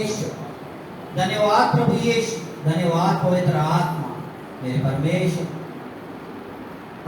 परमेश्वर, धन्यवाद प्रभु यीशु, धन्यवाद पवित्र आत्मा। मेरे परमेश्वर,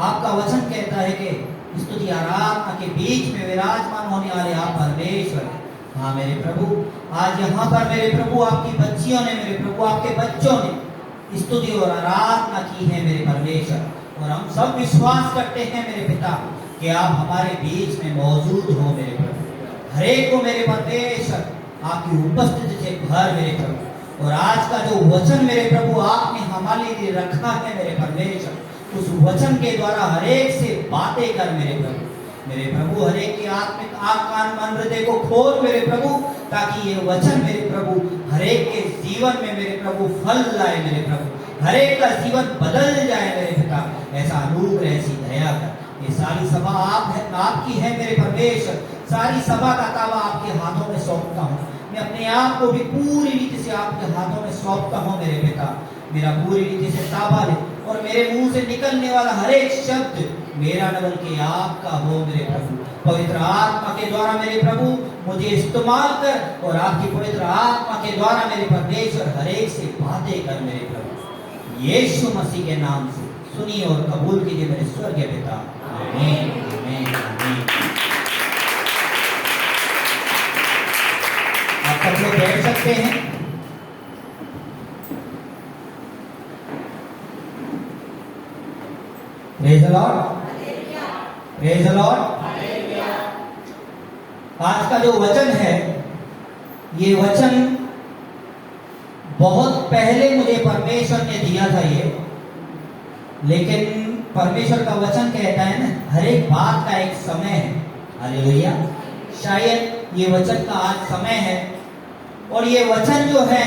आपका वचन कहता है कि स्तुति आराधना के बीच में विराजमान होने वाले आप परमेश्वर हैं। हाँ मेरे प्रभु, आज यहाँ पर मेरे प्रभु आपकी बच्चियों ने, मेरे प्रभु आपके बच्चों ने स्तुति और आराधना की है मेरे परमेश्वर, और हम सब विश्वास करते हैं मेरे पिता कि आप हमारे बीच में मौजूद हो मेरे प्रभु। हरेक को मेरे परमेश्वर आपकी उपस्थिति से भर मेरे प्रभु, और आज का जो वचन मेरे प्रभु आपने हमारे लिए रखा है मेरे परमेश्वर, उस वचन के द्वारा हरेक से बातें कर मेरे प्रभु। मेरे प्रभु हरेक के आत्मिक आँख कान मन हृदय को खोल मेरे प्रभु, ताकि ये वचन मेरे प्रभु हरेक के जीवन में मेरे प्रभु फल लाए मेरे प्रभु, हरेक का जीवन बदल जाए मेरे पिता। ऐसा अनुग्रह, ऐसी दया कर। ये सारी सभा आप है, आपकी है मेरे परमेश्वर। सारी सभा का ताबा आपके हाथों में सौंपता हूँ। मैं अपने आप को भी पूरी रीति से आपके हाथों में सौंपता हूँ मेरे पिता। मेरा पूरी रीति से ताबा ले, और मेरे मुंह से निकलने वाला हर एक शब्द मेरा न बल्कि आपका हो मेरे प्रभु। पवित्र आत्मा के द्वारा मेरे प्रभु मुझे इस्तेमाल कर, और आपकी पवित्र आत्मा के द्वारा मेरे परमेश्वर हर एक से बातें कर मेरे प्रभु। यीशु मसीह के नाम से सुनिए और कबूल कीजिए मेरे स्वर्गीय पिता। आमीन, आमीन, आमीन। आप सब लोग बैठ सकते हैं। Praise the Lord, praise the Lord. आज का जो वचन है, ये वचन बहुत पहले मुझे परमेश्वर ने दिया था ये, लेकिन परमेश्वर का वचन कहता है ना, हर एक बात का एक समय है। हालेलुया। शायद ये वचन का आज समय है, और ये वचन जो है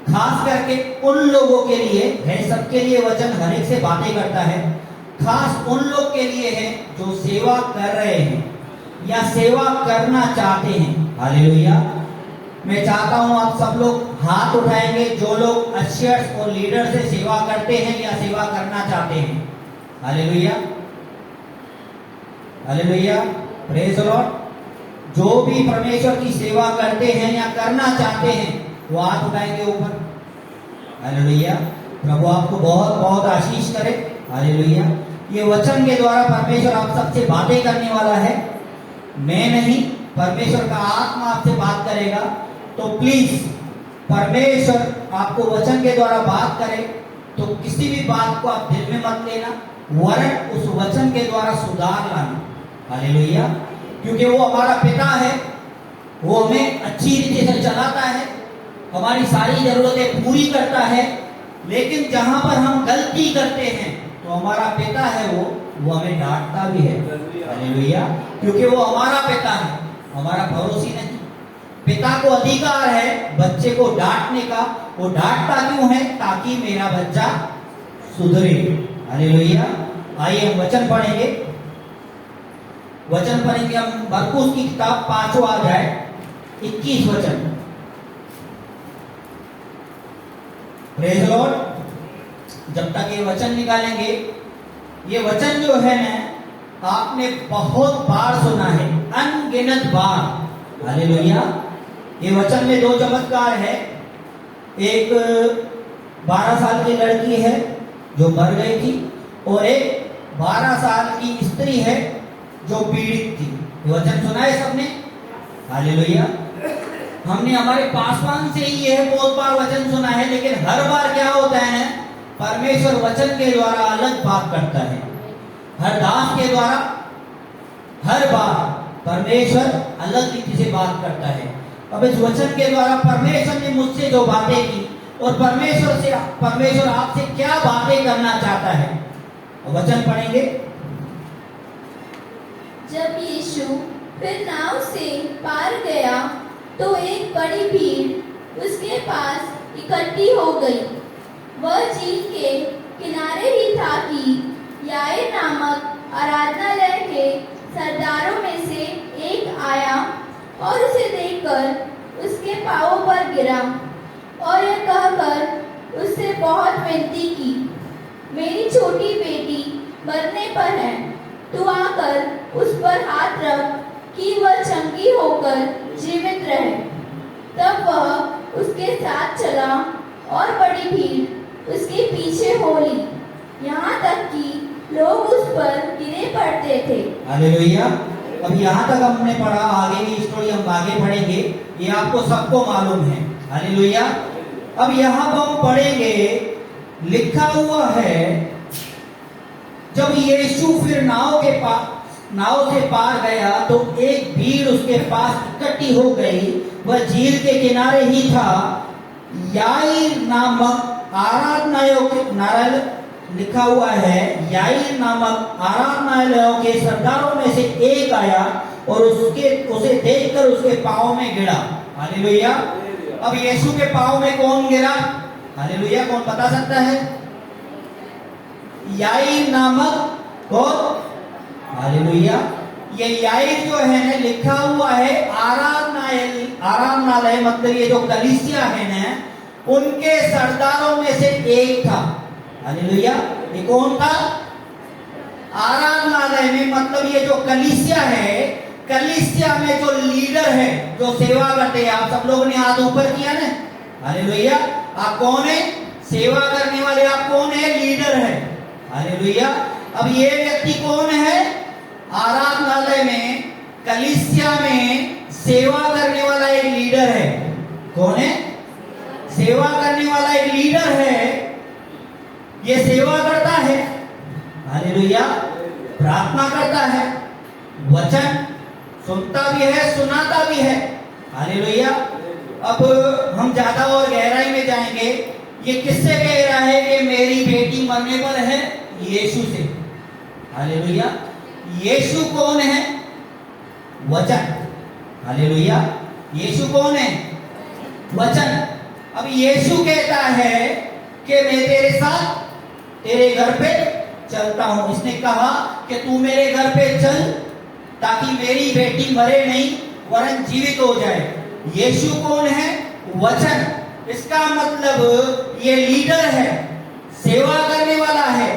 खास करके उन लोगों के लिए है, सबके लिए वचन हर एक से बातें करता है। खास उन लोग के लिए है जो सेवा कर रहे हैं या सेवा करना चाहते हैं। हालेलुया। मैं चाहता हूं आप सब लोग हाथ उठाएंगे जो लोग अशर्स और लीडर से सेवा करते हैं या सेवा करना चाहते हैं। Hallelujah, hallelujah, praise the Lord. जो भी परमेश्वर की सेवा करते हैं या करना चाहते हैं वो हाथ उठाएंगे ऊपर। हालेलुया। प्रभु आपको बहुत बहुत आशीष करे। हालेलुया। ये वचन के द्वारा परमेश्वर आप सबसे बातें करने वाला है। मैं नहीं, परमेश्वर का आत्मा आपसे बात करेगा। तो प्लीज परमेश्वर आपको वचन के द्वारा बात करे तो किसी भी बात को आप दिल में मत लेना, वरन उस वचन के द्वारा सुधार लाना। हालेलुया। क्योंकि वो हमारा पिता है, वो हमें अच्छी रीति से चलाता है, हमारी सारी जरूरतें पूरी करता है। लेकिन जहां पर हम गलती करते हैं तो हमारा पिता है वो हमें डांटता भी है। हालेलुया। क्योंकि वो हमारा पिता है, हमारा पड़ोसी नहीं। पिता को अधिकार है बच्चे को डांटने का। वो डांटता क्यों है? ताकि मेरा बच्चा सुधरे। हालेलुया। आइए हम वचन पढ़ेंगे। वचन पढ़ेंगे हम मरकुस की किताब 5वां अध्याय 21 वचन। Praise the Lord. जब तक ये वचन निकालेंगे, ये वचन जो है ना आपने बहुत बार सुना है, अनगिनत बार। हालेलुया। ये वचन में 2 चमत्कार है। एक 12 साल की लड़की है जो मर गई थी, और एक 12 साल की स्त्री है जो पीड़ित थी। ये वचन सुना है सबने? हालेलुया। हमने हमारे पासवान से ही यह बहुत बार वचन सुना है, लेकिन हर बार क्या होता है, परमेश्वर वचन के द्वारा अलग बात करता है। हर दास के द्वारा हर बार परमेश्वर अलग रीति से बात करता है। अब इस वचन के द्वारा परमेश्वर ने मुझसे जो बातें की, और परमेश्वर आपसे क्या बातें करना चाहता है, वचन पढ़ेंगे। जब यीशु फिर नाव से पार गया तो एक बड़ी भीड़ उसके पास इकट्ठी हो गई। वह झील के किनारे ही था कि याईर नामक आराधनालय के सरदारों में से एक आया और उसे देखकर उसके पांवों पर गिरा और यह कहकर उससे बहुत विनती की, मेरी छोटी बेटी मरने पर है, तू आकर उस पर हाथ रख कि वह चंगी होकर जीवित रहे। तब वह उसके साथ चला और बड़ी भीड़ उसके पीछे हो ली, यहाँ तक कि लोग उस पर गिरे पड़ते थे। हालेलुया। अब यहाँ तक हमने पढ़ा, आगे की स्टोरी हम आगे पढ़ेंगे, ये आपको सबको मालूम है। हालेलुया। अब यहाँ पर हम पढ़ेंगे, लिखा हुआ है जब यीशु फिर नाव से पार गया तो एक भीड़ उसके पास इकट्ठी हो गई। वह झील के किनारे ही था। याईर नामक आराधनालय लिखा हुआ है, याईर नामक आराधनालयों के सरदारों में से एक आया और उसे देखकर उसके पांव में गिरा। हालेलुया। अब यीशु के पांव में कौन गिरा? हालेलुया। कौन बता सकता है? याईर नामक कौन? हालेलुया। ये याईर जो है ना, लिखा हुआ है आराधनालय मतलब ये जो कलीसिया है ना, उनके सरदारों में से एक था। हालेलुया। ये कौन था? आराधनालय में मतलब ये जो कलीसिया है, कलीसिया में जो लीडर है, जो सेवा करते हैं, आप सब लोगों ने हाथ ऊपर किया ना। हालेलुया। आप कौन है? सेवा करने वाले। आप कौन है? लीडर है। हालेलुया। अब ये व्यक्ति कौन है? आराधनालय में, कलीसिया में सेवा करने वाला एक लीडर है। कौन है? सेवा करने वाला एक लीडर है। ये सेवा करता है। हालेलुया। प्रार्थना करता है, वचन सुनता भी है, सुनाता भी है। हालेलुया। अब हम ज्यादा और गहराई में जाएंगे। ये किससे कह रहा है कि मेरी बेटी मरने पर है? यीशु से। हालेलुया। यीशु कौन है? वचन। हालेलुया। यीशु कौन है? वचन। अब यीशु कहता है कि मैं तेरे साथ तेरे घर पे चलता हूं। इसने कहा कि तू मेरे घर पे चल ताकि मेरी बेटी मरे नहीं वरन जीवित हो जाए। यीशु कौन है? वचन। इसका मतलब ये लीडर है, सेवा करने वाला है।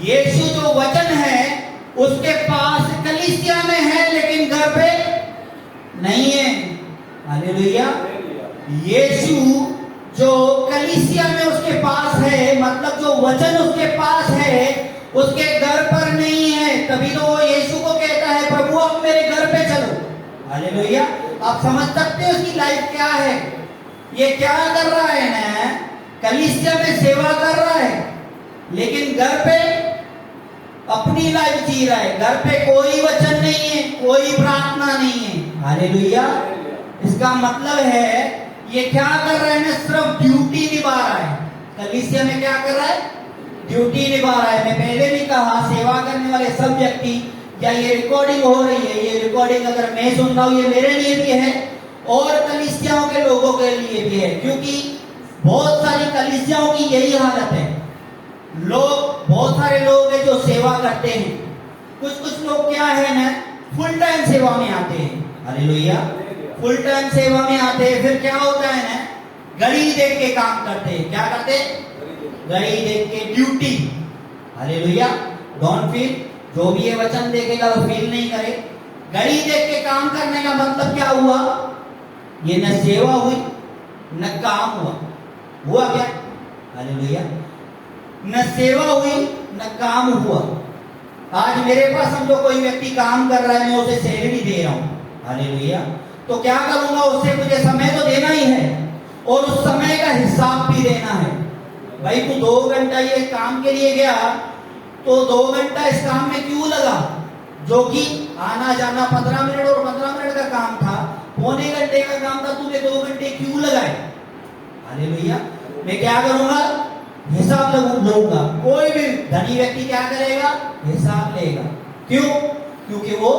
यीशु जो वचन है उसके पास कलीसिया में है लेकिन घर पे नहीं है। हालेलुया। यीशु जो कलीसिया में उसके पास है, मतलब जो वचन उसके पास है, उसके घर पर नहीं है। तभी तो वो यीशु को कहता है, प्रभु आप मेरे घर पे चलो। हालेलुया। आप समझ सकते हो उसकी लाइफ क्या है? ये क्या कर रहा है ना, कलीसिया में सेवा कर रहा है लेकिन घर पे अपनी लाइफ जी रहा है। घर पे कोई वचन नहीं है, कोई प्रार्थना नहीं है। हालेलुया। इसका मतलब है ये क्या कर रहा है ना, सिर्फ ड्यूटी निभा रहा है। कलीसिया में क्या कर रहा है? ड्यूटी निभा रहा है। मैं पहले भी कहा, सेवा करने वाले सब व्यक्ति, या ये रिकॉर्डिंग हो रही है, ये रिकॉर्डिंग अगर मैं सुन रहा हूं, ये मेरे लिए भी है और कलीसियाओं के लोगों के लिए भी है, क्योंकि बहुत सारी कलीसियाओं की यही हालत है। बहुत सारे लोग हैं जो सेवा करते हैं। कुछ लोग क्या है ना, फुल टाइम सेवा में आते हैं। हालेलुया। फुल टाइम सेवा में आते हैं, फिर क्या होता है ना, घड़ी देख के काम करते हैं। क्या करते हैं? घड़ी देख के, ड्यूटी। हालेलुया। डोंट फील, जो भी ये वचन देखेगा वो फील नहीं करे। घड़ी देख के काम करने का मतलब क्या हुआ? ये न सेवा हुई न काम हुआ क्या? हालेलुया। न सेवा हुई न काम हुआ। आज मेरे पास समझो कोई व्यक्ति काम कर रहा है, मैं उसे सैलरी दे रहा हूं। हालेलुया। तो क्या करूंगा? उससे मुझे समय तो देना ही है और उस समय का हिसाब भी देना है। भाई तू 2 घंटा ये काम के लिए गया तो 2 घंटा इस काम में क्यों लगा? जो कि आना जाना 15 मिनट और 15 मिनट का काम था, पौने घंटे का काम था, तूने 2 घंटे क्यों लगाए? हालेलुया। मैं क्या करूंगा? हिसाब लूंगा। कोई भी धनी व्यक्ति क्या करेगा? हिसाब लेगा। क्यों? क्योंकि वो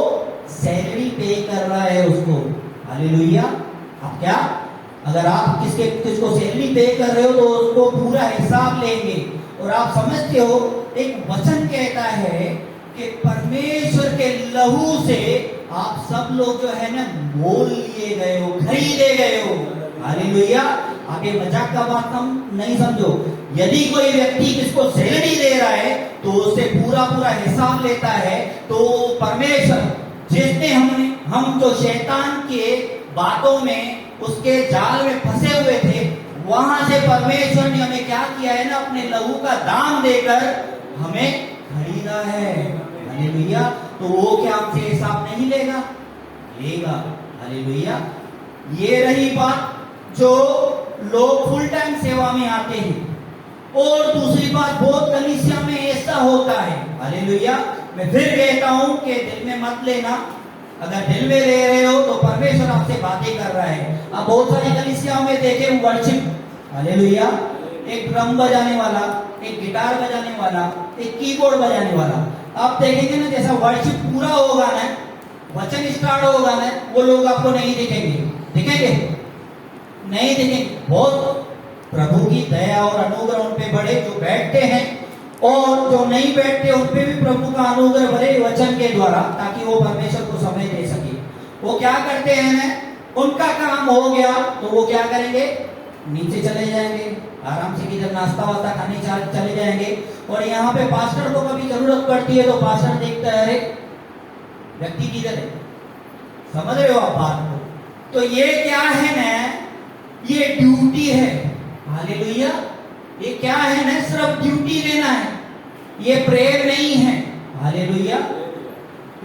सैलरी पे कर रहा है उसको। हालेलुया। अब क्या, अगर आप किसको सैलरी पे कर रहे हो तो उसको पूरा हिसाब लेंगे। और आप समझते हो, एक वचन कहता है कि परमेश्वर के लहू से आप सब लोग जो है ना, मोल लिए गए हो, खरीदे गए हो। हालेलुया। आगे मजाक का बात हम नहीं समझो। यदि कोई व्यक्ति किसको सैलरी दे रहा है तो उससे पूरा हिसाब लेता है, तो परमेश्वर जिसने हम जो शैतान के बातों में, उसके जाल में फंसे हुए थे, परमेश्वर ने हमें क्या किया है ना, अपने लहू का दाम देकर हमें खरीदा है। हालेलुया। तो वो क्या हमसे हिसाब नहीं लेगा? लेगा। हालेलुया। ये रही बात जो लोग फुल टाइम सेवा में आते हैं। और दूसरी बात, बहुत कलीसिया में ऐसा होता है। हालेलुया। मैं फिर कहता हूं कि दिल में मत लेना। अगर दिल में ले रहे हो तो परमेश्वर आपसे बातें कर रहा है। अब बहुत सारी कलीसियाओं में देखे वर्शिप, हालेलुया, एक ड्रम बजाने वाला, एक गिटार बजाने वाला, एक कीबोर्ड बजाने वाला। आप देखेंगे ना, जैसा वर्शिप पूरा होगा ना, वचन स्टार्ट होगा ना, वो लोग आपको नहीं दिखेंगे। दिखेंगे? नहीं दिखेंगे। बहुत प्रभु की दया और अनुग्रह उन पे बढ़े जो बैठते हैं, और जो नहीं बैठते उन पे भी प्रभु का अनुग्रह बढ़े वचन के द्वारा, ताकि वो परमेश्वर को समय दे सके। वो क्या करते हैं ना, उनका काम हो गया तो वो क्या करेंगे, नीचे चले जाएंगे, आराम से किधर नाश्ता वास्ता खाने चले जाएंगे। और यहाँ पे पास्टर को कभी जरूरत पड़ती है तो पास्टर देखता है, अरे व्यक्ति किधर है। समझ रहे हो आप बात को? तो ये क्या है ना, ये ड्यूटी है। हालेलुया। ये क्या है ना, सिर्फ ड्यूटी लेना है, ये प्रेम नहीं है। हालेलुया।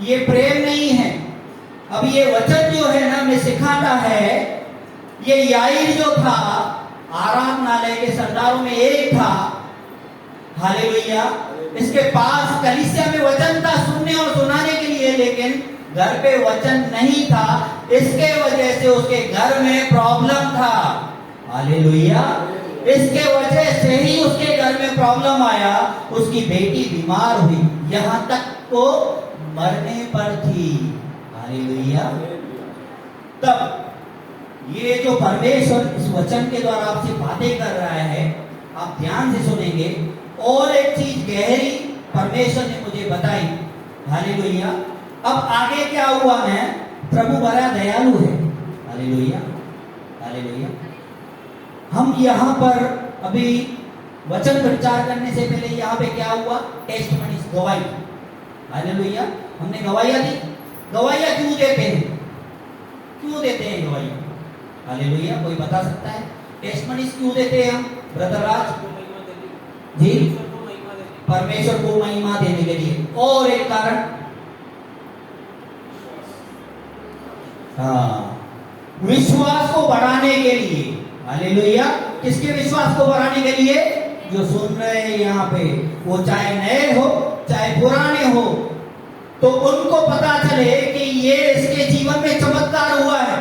ये प्रेम नहीं है। अब ये वचन जो है ना, मैं सिखाता है, ये याईर जो था, आराधनालय के सरदारों में एक था। हालेलुया। इसके पास कलीसिया में वचन था सुनने और सुनाने के लिए, लेकिन घर पे वचन नहीं था। इसके वजह से उसके घर में प्रॉब्लम था। हालेलुया। इसके वजह से ही उसके घर में प्रॉब्लम आया। उसकी बेटी बीमार हुई, यहां तक को मरने पर थी। हालेलुया। तब ये जो परमेश्वर इस वचन के द्वारा आपसे बातें कर रहा है, आप ध्यान से सुनेंगे। और एक चीज गहरी परमेश्वर ने मुझे बताई। हालेलुया। अब आगे क्या हुआ है, प्रभु बड़ा दयालु है। हालेलुया। हालेलुया। हम यहाँ पर अभी वचन प्रचार करने से पहले यहाँ पे क्या हुआ, टेस्टमनी, गवाही। हालेलुया। हमने गवाहियां दी। गवाहियां क्यों देते हैं? क्यों देते हैं गवाही? हालेलुया। कोई बता सकता है टेस्टमनी क्यों देते हैं हम? ब्रदर राज जी। परमेश्वर को महिमा देने के लिए। और एक कारण, हाँ, विश्वास को बढ़ाने के लिए। हालेलुया। किसके विश्वास को बढ़ाने के लिए? जो सुन रहे हैं यहाँ पे, वो चाहे नए हो चाहे पुराने हो, तो उनको पता चले कि ये इसके जीवन में चमत्कार हुआ है।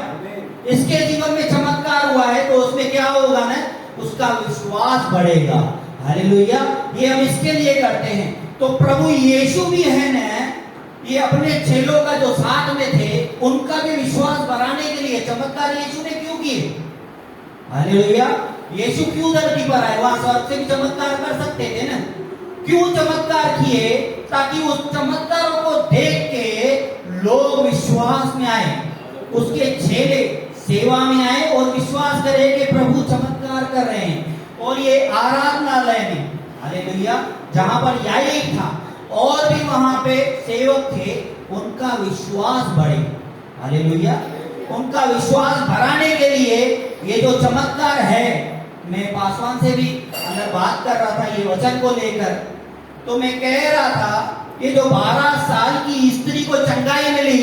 इसके जीवन में चमत्कार हुआ है तो उसमें क्या होगा ना, उसका विश्वास बढ़ेगा। हालेलुया। ये हम इसके लिए करते हैं। तो प्रभु यीशु भी है ना, ये अपने चेलों का जो साथ में थे, उनका भी विश्वास बढ़ाने के लिए चमत्कार यीशु ने क्यों किए? हालेलुया। यीशु क्यों धरती पर आए? वहां स्वर्ग से भी चमत्कार कर सकते थे ना। क्यों चमत्कार किए? ताकि उस चमत्कारों को देख के लोग विश्वास में आए, उसके चेले सेवा में आए और विश्वास करें कि प्रभु चमत्कार कर रहे हैं। और ये आराधनालय में, हालेलुया, जहां पर याईर था और भी वहां पे सेवक थे, उनका विश्वास बढ़े। हालेलुया। उनका विश्वास बढ़ाने के लिए ये जो चमत्कार है, मैं पासवान से भी अगर बात कर रहा था ये वचन को लेकर, तो मैं कह रहा था ये जो 12 साल की स्त्री को चंगाई मिली,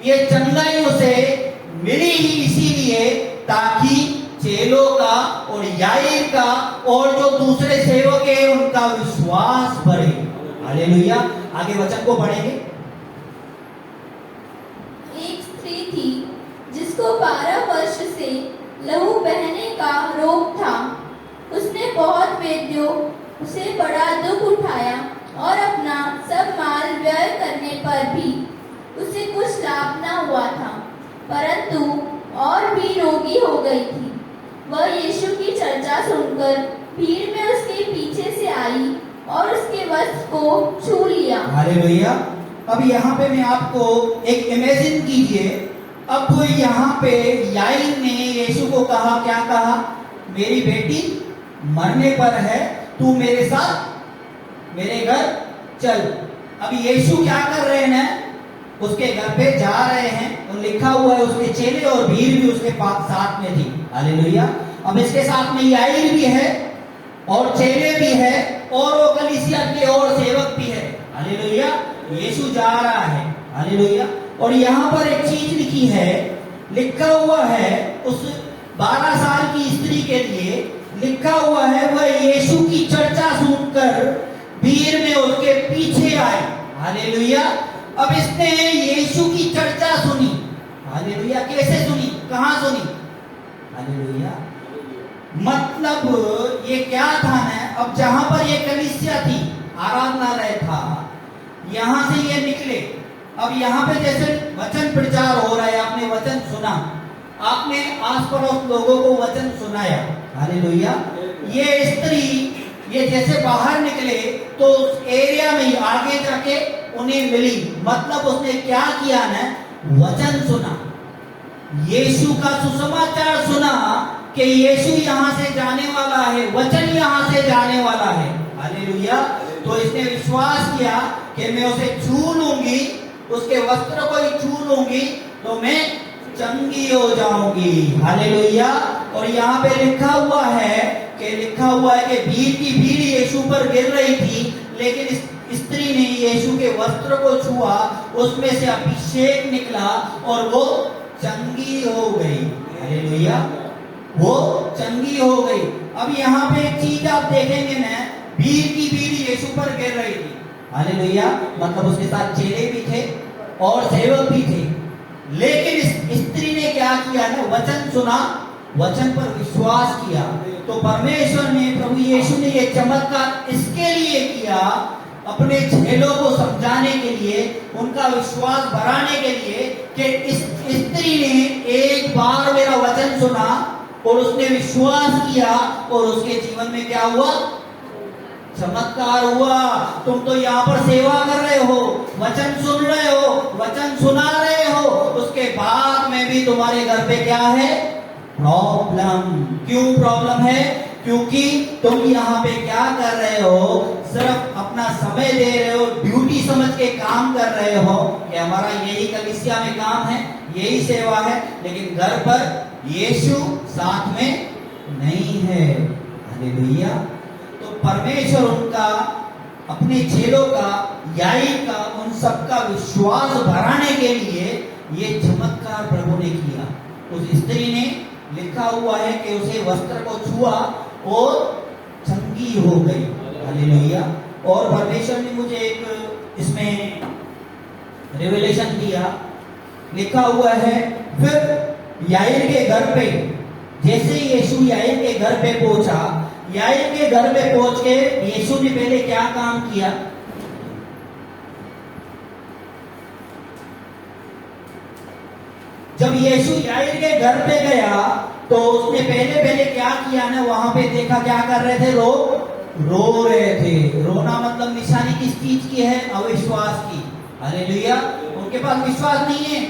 ये चंगाई उसे मिली ही इसीलिए ताकि चेलों का और याईर का और जो दूसरे सेवक है उनका विश्वास बढ़े। हालेलुया। आगे वचन को पढ़ेंगे। एक स्त्री थी जिसको 12 वर्ष से लहू बहने का रोग था। उसने बहुत वैद्यों उसे बड़ा दुख उठाया और अपना सब माल व्यय करने पर भी उसे कुछ लाभ न हुआ था, परंतु और भी रोगी हो गई थी। वह यीशु की चर्चा सुनकर भीड़ में उसके पीछे से आई और उसके वस्त्र को छू लिया। हालेलुया। अब यहाँ पे मैं आपको एक इमेजिन कीजिए। अब यहाँ पे याईर ने यीशु को कहा, क्या कहा? मेरी बेटी मरने पर है, तू मेरे साथ मेरे घर चल। अब यीशु क्या कर रहे हैं? उसके घर पे जा रहे हैं और लिखा हुआ है उसके चेले और भीड़ भी उसके साथ में थी। हालेलुया। अब इसके साथ में याईर भी है और चेले भी है और वो कलीसिया के और सेवक भी है। हालेलुया, यीशु जा रहा है। हालेलुया। और यहाँ पर एक चीज लिखी है, लिखा हुआ है उस 12 साल की स्त्री के लिए लिखा हुआ है, वह यीशु की चर्चा सुनकर भीड़ में उसके पीछे आए। हालेलुया। अब इसने यीशु की चर्चा सुनी। हालेलुया। कैसे सुनी, कहां सुनी? हालेलुया। मतलब ये क्या था ना, अब जहां पर ये कलीसिया थी, आराधनालय था, यहां से ये निकले। अब यहाँ पे जैसे वचन प्रचार हो रहा है, आपने वचन सुना, आपने आस पड़ोस लोगों को वचन सुनाया। हालेलुया। ये स्त्री ये जैसे बाहर निकले तो उस एरिया में ही आगे जाके उन्हें मिली। मतलब उसने क्या किया ना, वचन सुना, यीशु का सुसमाचार सुना कि यीशु यहाँ से जाने वाला है, वचन यहाँ से जाने वाला है। हालेलुया। तो इसने विश्वास किया कि मैं उसे छू लूंगी, उसके वस्त्र को ही छू लूंगी तो मैं चंगी हो जाऊंगी। हालेलुया। और यहाँ पे लिखा हुआ है कि भीड़ की भीड़ यीशु पर गिर रही थी, लेकिन इस स्त्री ने यीशु के वस्त्र को छुआ, उसमें से अभिषेक निकला और वो चंगी हो गई। हालेलुया। वो चंगी हो गई। अब यहाँ पे एक चीज आप देखेंगे ना, भीड़ की भीड़ यीशु पर गिर रही थी। हालेलुया। मतलब उसके साथ चेले भी थे और सेवक भी थे, लेकिन इस स्त्री ने क्या किया ना, वचन सुना, वचन पर विश्वास किया। तो परमेश्वर ने, प्रभु यीशु ने ये चमत्कार इसके लिए किया, अपने चेलों को समझाने के लिए, उनका विश्वास बढ़ाने के लिए कि इस स्त्री ने एक बार मेरा वचन सुना और उसने विश्वास किया और उसके जीवन में क्या हुआ, चमत्कार हुआ। तुम तो यहाँ पर सेवा कर रहे हो, वचन सुन रहे हो, वचन सुना रहे हो, उसके बाद में भी तुम्हारे घर पे क्या है, प्रॉब्लम। क्यों प्रॉब्लम है? क्योंकि तुम यहाँ पे क्या कर रहे हो, सिर्फ अपना समय दे रहे हो, ड्यूटी समझ के काम कर रहे हो कि हमारा यही कलीसिया में काम है, यही सेवा है, लेकिन घर पर यीशु साथ में नहीं है। हालेलुया। तो परमेश्वर उनका, अपने चेलों का, याईर का, उन सबका विश्वास बढ़ाने के लिए ये चमत्कार प्रभु ने किया। उस स्त्री ने, लिखा हुआ है कि उसे वस्त्र को छुआ और चंगी हो गई। हालेलुया। और परमेश्वर ने मुझे एक इसमें रिवेलेशन दिया, लिखा हुआ है, फिर याईर के घर पे, जैसे यीशु याईर के घर पे पहुंचा, याईर के घर में पहुंच के यीशु ने पहले क्या काम किया? जब यीशु याईर के घर पे गया तो उसने पहले क्या किया ना, वहां पे देखा क्या कर रहे थे लोग, रो रहे थे। रोना मतलब निशानी किस चीज की है? अविश्वास की। हालेलुया। उनके पास विश्वास नहीं है,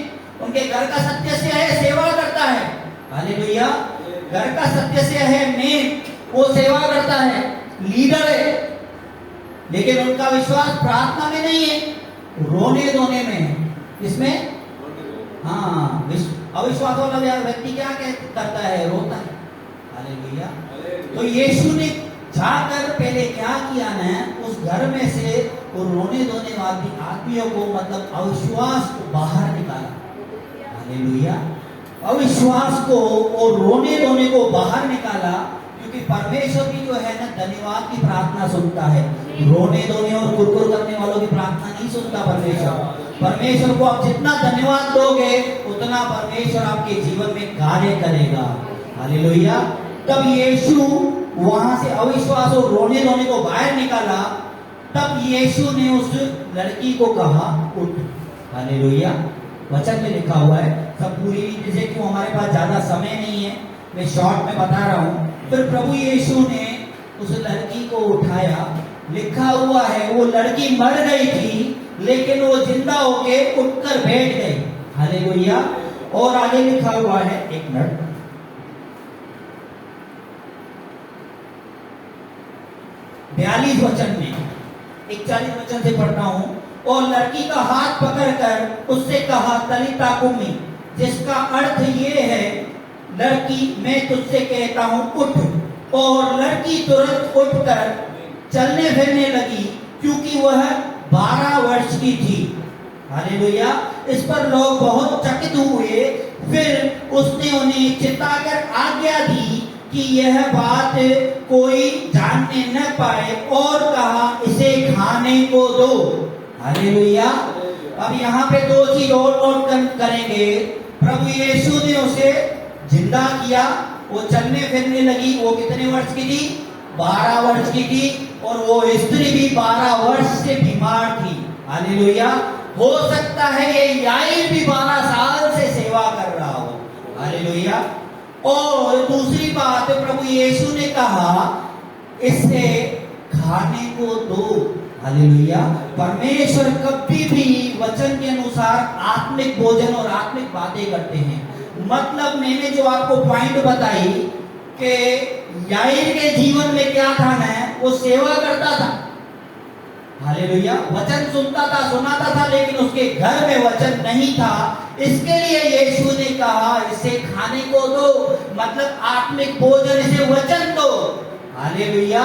उनके घर का सदस्य है, सेवा करता है। हालेलुया। घर का सदस्य है, मेन वो सेवा करता है, लीडर है, लेकिन उनका विश्वास प्रार्थना में नहीं है, रोने धोने में है। इसमें हाँ, अविश्वास वाला व्यक्ति क्या करता है? रोता है। हालेलुया। तो यीशु ने जाकर पहले क्या किया ना, उस घर में से वो रोने धोने वाली आदमियों को, मतलब अविश्वास को बाहर निकाला। हालेलुया। अविश्वास को और रोने धोने को बाहर निकाला, क्योंकि परमेश्वर की जो है ना, धन्यवाद की प्रार्थना सुनता है, रोने धोने और कुरकुर करने वालों की प्रार्थना नहीं सुनता परमेश्वर। परमेश्वर को आप जितना धन्यवाद दोगे, उतना परमेश्वर आपके जीवन में कार्य करेगा। हालेलुया। तब यीशु वहां से अविश्वास और रोने धोने को बाहर निकाला, तब यीशु ने उस लड़की को कहा, उठ। हालेलुया। वचन में लिखा हुआ है, सब पूरी रीति क्यों, हमारे पास ज्यादा समय नहीं है, मैं शॉर्ट में बता रहा हूं। फिर प्रभु यीशु ने उस लड़की को उठाया। लिखा हुआ है वो लड़की मर गई थी, लेकिन वो जिंदा होके उठकर बैठ गई। हालेलुया। और आगे लिखा हुआ है, एक मिनट, 42 वचन में, 41 वचन से पढ़ता हूं। और लड़की का हाथ पकड़कर उससे कहा, तलिता कुम्मी, जिसका अर्थ ये है, लड़की मैं तुझसे कहता हूं उठ। और लड़की तुरंत उठकर चलने फिरने लगी, क्योंकि वह 12 वर्ष की थी। हालेलुया। इस पर लोग बहुत चकित हुए। फिर उसने उन्हें चिताकर आज्ञा दी कि यह बात कोई जानने न पाए, और कहा इसे खाने को दो। हालेलुया। अब यहाँ पे 2 चीज और नोट करेंगे। प्रभु यीशु ने उसे जिंदा किया, वो चलने फिरने लगी। वो कितने वर्ष की थी? 12 वर्ष की थी। और वो स्त्री भी 12 वर्ष से बीमार थी। हालेलुया। हो सकता है ये याईर भी 12 साल से सेवा कर रहा हो। हालेलुया। और दूसरी बात, प्रभु यीशु ने कहा इसे खाने को दो। हालेलुया। परमेश्वर कभी भी वचन के अनुसार आत्मिक भोजन और आत्मिक बातें करते हैं। मतलब मैंने जो आपको पॉइंट बताई कि याईर के जीवन में क्या था ना, वो सेवा करता था। हालेलुया। वचन सुनता था, सुनाता था, लेकिन उसके घर में वचन नहीं था। इसके लिए यीशु ने कहा इसे खाने को दो, मतलब आत्मिक भोजन, इसे वचन दो। हालेलुया।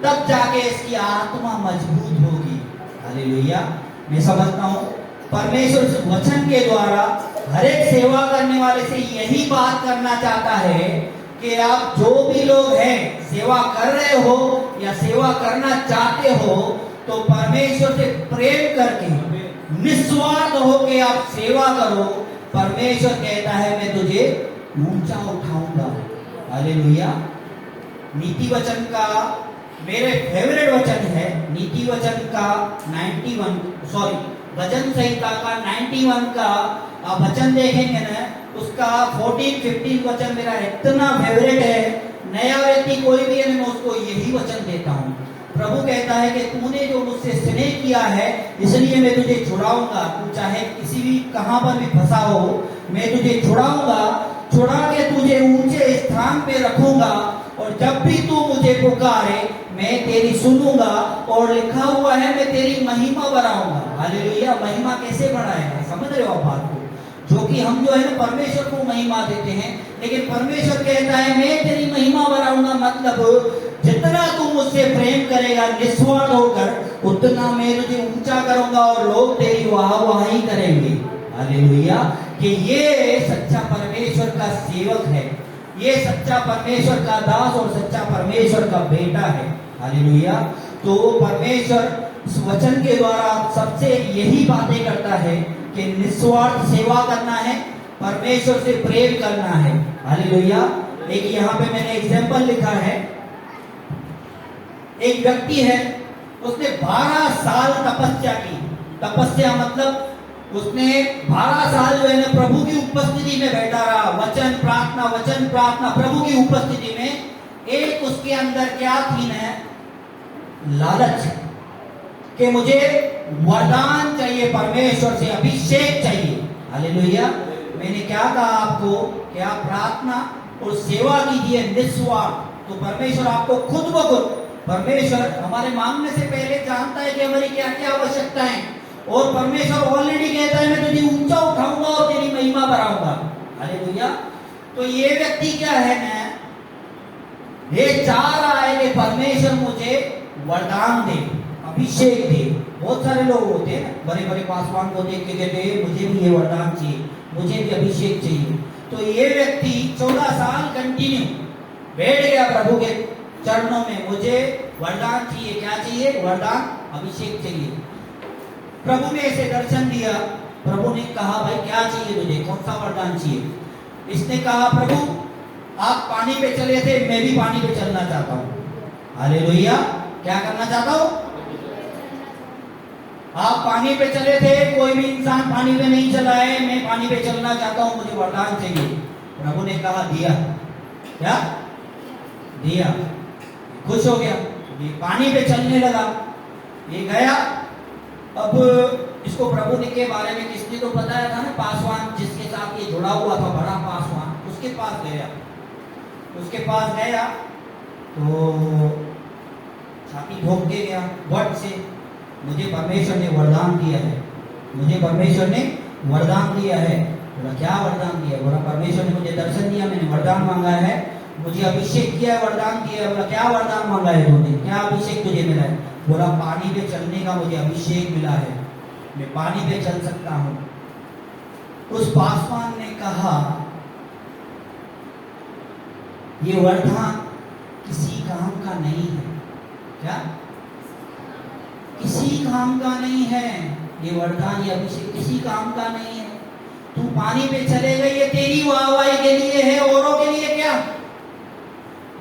तब जाके इसकी आत्मा मजबूत होगी। हालेलुया। मैं समझता हूं परमेश्वर इस वचन के द्वारा हर एक सेवा करने वाले से यही बात करना चाहता है कि आप जो भी लोग हैं, सेवा कर रहे हो या सेवा करना चाहते हो, तो परमेश्वर से प्रेम करके निस्वार्थ होके आप सेवा करो। परमेश्वर कहता है मैं तुझे ऊंचा उठाऊंगा। हालेलुया। नीति वचन का मेरे फेवरेट वचन है, नीति वचन का 91 भजन संहिता का 91 का आप वचन देखेंगे ना, उसका 14-15 वचन मेरा इतना फेवरेट है। नया व्यक्ति कोई भी है, मैं उसको यही वचन देता हूँ। प्रभु कहता है कि तूने जो मुझसे स्नेह किया है, इसलिए मैं तुझे छुड़ाऊंगा। तू चाहे किसी भी कहां पर भी फंसा हो, मैं तुझे छुड़ाऊंगा, छुड़ा के तुझे ऊंचे स्थान पे रखूंगा। और जब भी तू मुझे पुकारे, मैं तेरी सुनूंगा। और लिखा हुआ है मैं तेरी महिमा बढ़ाऊंगा। हालेलुया। महिमा कैसे बढ़ाएगा? समझ रहे हो आप बात को? जो कि हम जो है ना परमेश्वर को महिमा देते हैं, लेकिन परमेश्वर कहता है मैं तेरी महिमा बढ़ाऊंगा। मतलब जितना तू मुझसे प्रेम करेगा निस्वार्थ होकर, उतना मैं तुझे ऊंचा करूंगा और लोग तेरी वाहवाही करेंगे। हालेलुया। कि ये सच्चा परमेश्वर का सेवक है, ये सच्चा परमेश्वर का दास और सच्चा परमेश्वर का बेटा है। हालेलुया। तो परमेश्वर इस वचन के द्वारा सबसे यही बातें करता है कि निस्वार्थ सेवा करना है, परमेश्वर से प्रेम करना है। हालेलुया। एक यहाँ पे मैंने एग्जाम्पल लिखा है। एक व्यक्ति है, उसने 12 साल तपस्या की। तपस्या मतलब उसने 12 साल जो है ना प्रभु की उपस्थिति में बैठा रहा। वचन प्रार्थना, वचन प्रार्थना, प्रभु की उपस्थिति में। एक उसके अंदर क्या थी ना, लालच कि मुझे वरदान चाहिए, परमेश्वर से अभिषेक चाहिए। हालेलुया। मैंने क्या कहा आपको कि आप प्रार्थना और सेवा कीजिए निस्वार्थ, तो परमेश्वर आपको खुद ब खुद, परमेश्वर हमारे मांगने से पहले जानता है कि हमारी क्या क्या आवश्यकता है। और परमेश्वर ऑलरेडी कहता है मैं तुझे ऊंचा उठाऊंगा और तेरी महिमा बढ़ाऊंगा। हालेलुया। तो ये व्यक्ति क्या है ना, ये चाह रहा है कि परमेश्वर मुझे वरदान दे, अभिषेक दे। बहुत सारे लोग होते हैं, बड़े बड़े पासवान को देख के कहते हैं मुझे भी ये वरदान चाहिए, मुझे भी अभिषेक चाहिए। तो ये व्यक्ति 14 साल कंटिन्यू बैठ गया प्रभु के चरणों में, मुझे वरदान चाहिए। क्या चाहिए? वरदान, अभिषेक चाहिए। प्रभु ने ऐसे दर्शन दिया। प्रभु ने कहा भाई क्या चाहिए तुझे, कौन सा वरदान चाहिए? इसने कहा प्रभु आप पानी पे चले थे, मैं भी पानी पे चलना चाहता हूँ। हालेलुया। क्या करना चाहता हूँ? आप पानी पे चले थे, कोई भी इंसान पानी पे नहीं चला है, मैं पानी पे चलना चाहता हूँ, मुझे वरदान चाहिए। प्रभु ने कहा दिया। क्या दिया? खुश हो गया, ये पानी पे चलने लगा, ये गया। अब इसको प्रभु ने के बारे में किसने तो बताया था ना, पासवान जिसके साथ ये जुड़ा हुआ था, बड़ा पासवान, उसके पास गया। उसके पास गया तो छाती ठोक के गया वर्ड से, मुझे परमेश्वर ने वरदान दिया है, मुझे परमेश्वर ने वरदान दिया है बोला क्या वरदान दिया? बोला परमेश्वर ने मुझे दर्शन दिया, मैंने वरदान मांगा है, मुझे अभिषेक किया है, वरदान दिया है। बोला क्या वरदान मांगा है तूने, क्या अभिषेक तुझे मिला है? बोला पानी पे चलने का मुझे अभिषेक मिला है, मैं पानी पे चल सकता हूं। उस पासवान ने कहा ये वरदान किसी काम का नहीं है। क्या? किसी काम का नहीं है ये वरदान, ये अभिषेक किसी काम का नहीं है। तू पानी पे चलेगा ये तेरी वाहवाही के लिए है, औरों के लिए क्या?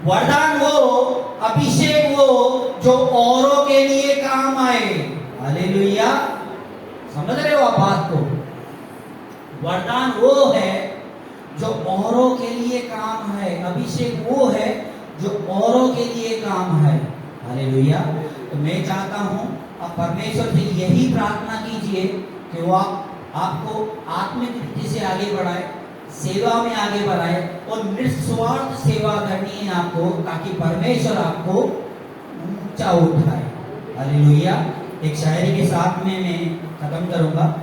वरदान वो, अभिषेक वो जो औरों के लिए काम आए। हालेलुया, समझ रहे हो आप बात को? वरदान वो है जो औरों के लिए काम है, अभिषेक वो है जो औरों के लिए काम है। हालेलुया। तो मैं चाहता हूं आप परमेश्वर से यही प्रार्थना कीजिए कि वो आपको आत्मिक रीति से आगे बढ़ाए, सेवा में आगे बढ़ाए और निस्वार्थ सेवा करनी है आपको, ताकि परमेश्वर आपको ऊंचा उठाए। हालेलुया। एक शायरी के साथ में मैं खत्म करूंगा,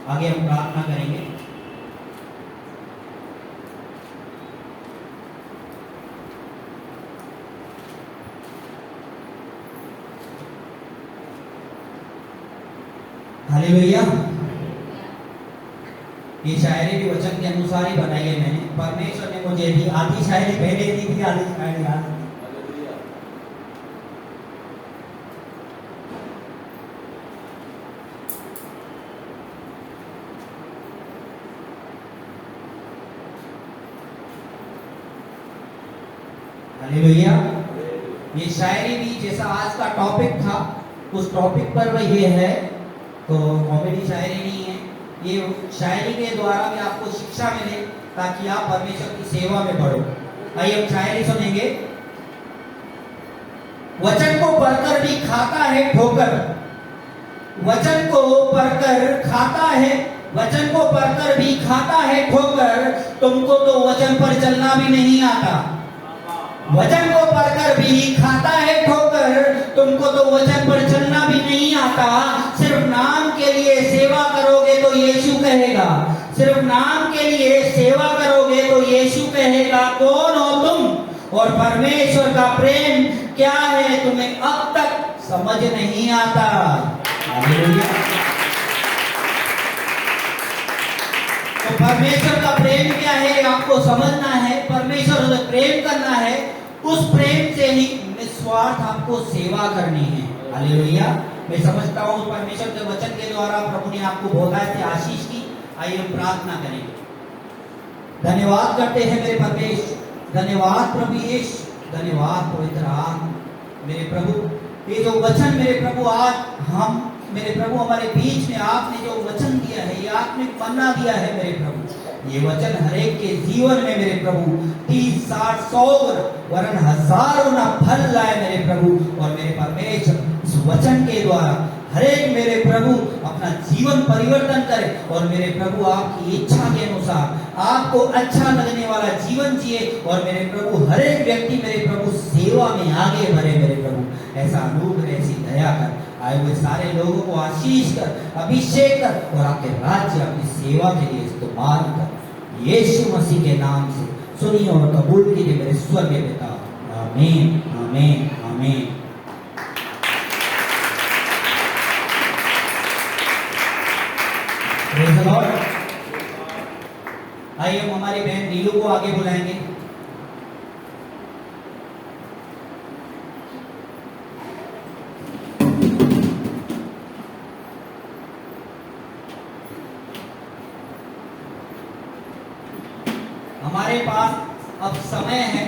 आगे हम प्रार्थना करेंगे। हालेलुया। ये शायरी भी वचन के अनुसार ही बनाई है मैंने, परमेश्वर ने मुझे दी। आधी शायरी पहले दी थी, आधी शायरी आज। हालेलुया। ये शायरी भी जैसा आज का टॉपिक था उस टॉपिक पर वह ये है, तो कॉमेडी शायरी नहीं है ये। शायरी के द्वारा भी आपको शिक्षा मिले ताकि आप परमेश्वर की सेवा में बढ़ो। आइए हम शायरी सुनेंगे। वचन को पढ़कर भी खाता है ठोकर, वचन को पढ़कर खाता है, वचन को पढ़कर भी खाता है ठोकर, तुमको तो वचन पर चलना भी नहीं आता। वचन को पढ़कर भी खाता है ठोकर, तुमको तो वचन पर चलना भी नहीं आता। सिर्फ नाम के लिए सेवा करोगे तो यीशु कहेगा, सिर्फ नाम के लिए सेवा करोगे तो यीशु कहेगा कौन हो तुम, और परमेश्वर का प्रेम क्या है तुम्हें अब तक समझ नहीं आता। हालेलुया। तो परमेश्वर का प्रेम क्या है आपको समझना है, परमेश्वर से प्रेम करना है, उस प्रेम से ही निस्वार्थ आपको सेवा करनी है। हालेलुया। मैं समझता हूँ परमेश्वर के वचन के द्वारा प्रभु ने आपको बहुत सी आशीष की। आइए हम प्रार्थना करेंगे। धन्यवाद करते हैं मेरे परमेश्वर, धन्यवाद प्रभु यीशु, धन्यवाद पवित्र आत्मा। मेरे प्रभु ये जो वचन मेरे प्रभु आज हम मेरे प्रभु हमारे बीच में आपने जो वचन दिया है, ये आत्मिक मन्ना दिया है मेरे प्रभु, ये वचन हरेक के जीवन में मेरे प्रभु 30, 60, 100 वरन हजारों ना फल लाए मेरे प्रभु। और मेरे परमेश्वर इस वचन के द्वारा हरेक मेरे प्रभु अपना जीवन परिवर्तन करे और मेरे प्रभु आपकी इच्छा के अनुसार आपको अच्छा लगने वाला जीवन जिए और मेरे प्रभु हरेक व्यक्ति मेरे प्रभु सेवा में आगे बढ़े मेरे प्रभु। ऐसा अनुग्रह ऐसी दया कर, आए हुए सारे लोगों को आशीष कर, अभिषेक कर और आपके राज्य आपकी सेवा के लिए इस्तेमाल कर। यीशु मसीह के नाम से सुनिए और कबूल कीजिए मेरे स्वर्गीय पिता। आमीन, आमीन, आमीन। Praise the Lord. आइए हम हमारी बहन नीलू को आगे बुलाएंगे। हमारे पास अब समय है